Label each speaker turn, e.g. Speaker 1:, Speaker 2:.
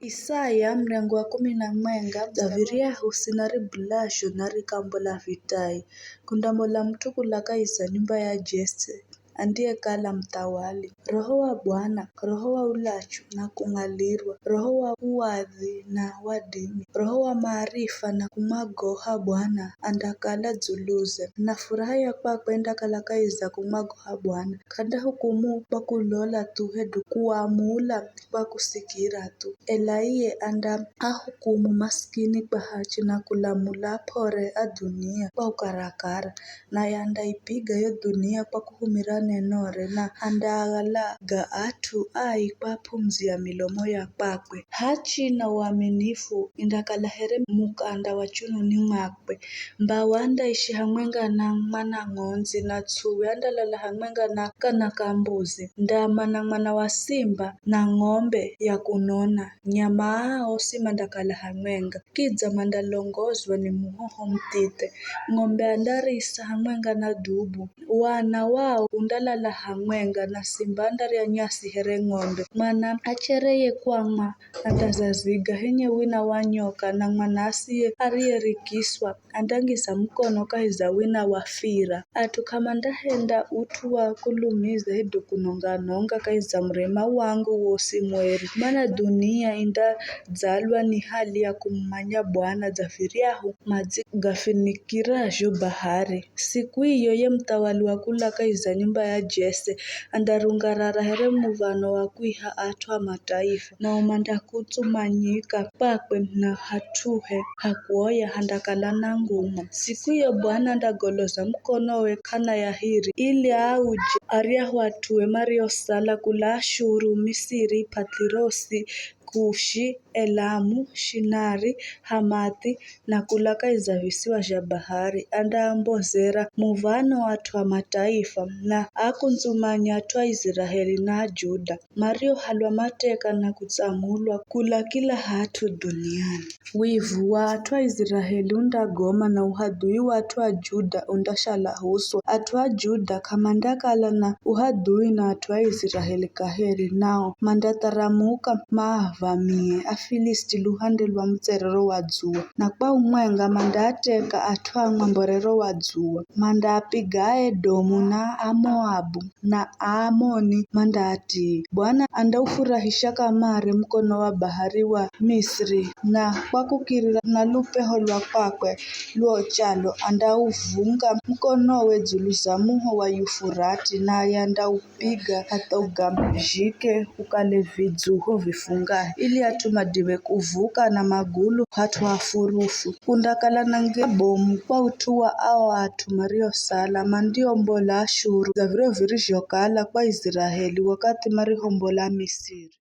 Speaker 1: Isaya mrengo wa 10 Daviria husinari bulasho nari kambo la vitai kundamo la mtu kulaka isa nyumba ya Jese andiye kala mtawali. Roho wa Bwana, roho wa ulachu na kungalirwa, roho wa uwadhi na wadimi, roho wa maarifa na kumagoha Bwana andakala dzuluze. Na furaha ya kwa kwenda kalaka iza kumagoha Bwana kada hukumu kwa kulola tu hedu kuamula kwa kusikira tu. Elaiye anda ahukumu maskini kwa hachi na kulamula pore a dunia kwa ukarakara na yanda ipiga yo dunia kwa kuhumira nenore na andagalaga atu ai kwa pumzi ya milomo ya kwakwe. Hachi na uaminifu indakalahere mukanda wachunu ni mwakwe. Mbawanda ishi hamwenga na mana ngonzi na tsuwe andalala hamwenga na kana kambuzi. Ndama na mana wa simba na ngombe ya kunona. Nyama hao si mandakala hamwenga. Kidza mandalongozwa ni muhoho mtite. Ngombe andari isa hamwenga na dubu. Wana wao undalala hamwenga na simba andari ya nyasi here ngombe. Mana achereye kwama andazaziga henye wina wanyoka na manasiye ariye rikiswa andangisa mkono kahiza wina wafira. Atu kama ndahenda utu wa kulumize hedu kunonga kahiza mrema wangu wosi mweri. Mana dunia inda zalwa ni hali ya kumanya Bwana Zafiriahu mazi gafinikirajo bahari. Siku hiyo ye mtawali wa kula kahiza nyumba ya Jese andarungarara here muvano wa kuiha atwa mataifa na umanda kutumanyika pakwe na hatuhe hakuoya handakala na nguma. Siku hiyo Bwana andagoloza mkono we kana ya hiri ili auje ariahu atuwe Mario Sala kula Ashuru, Misiri, Patirosi, Kushi, Elamu, Shinari, Hamathi na kulaka iza visiwa vya bahari andaambozera muvano watu wa mataifa na akunzumanya atwa Israeli na Juda. Mario halwa mateka na kutsamulwa kula kila hatu duniani. Wivu wa atwa Israeli undagoma na uhadui wa atwa Juda undashala huswa. Atwa Juda kamandakala na uhadui na atwa Israeli kaheri nao mandataramuka maavamie Afilisti luhande lwa mtserero wa dzua na kwa umwenga mandateka atwa ng'amborero wa dzua mandapiga Edomu na Amoabu na Amoni mandati. Bwana andaufurahisha kamare mkono wa bahari wa Misri na kwa kukirira na lupeho lwa kwakwe luo chalo andauvunga mkono we dzuluza muho wa Yufurati na yandaupiga hata ugamjike ukale vidzuho vifungahe ili atumadiwe kuvuka na magulu hatu hafurufu kundakala na ngebomu kwa utuwa awa atu Mario Sala mandio mbola Ashuru zaviro virijokala kwa Israeli wakati marihombola Misiri.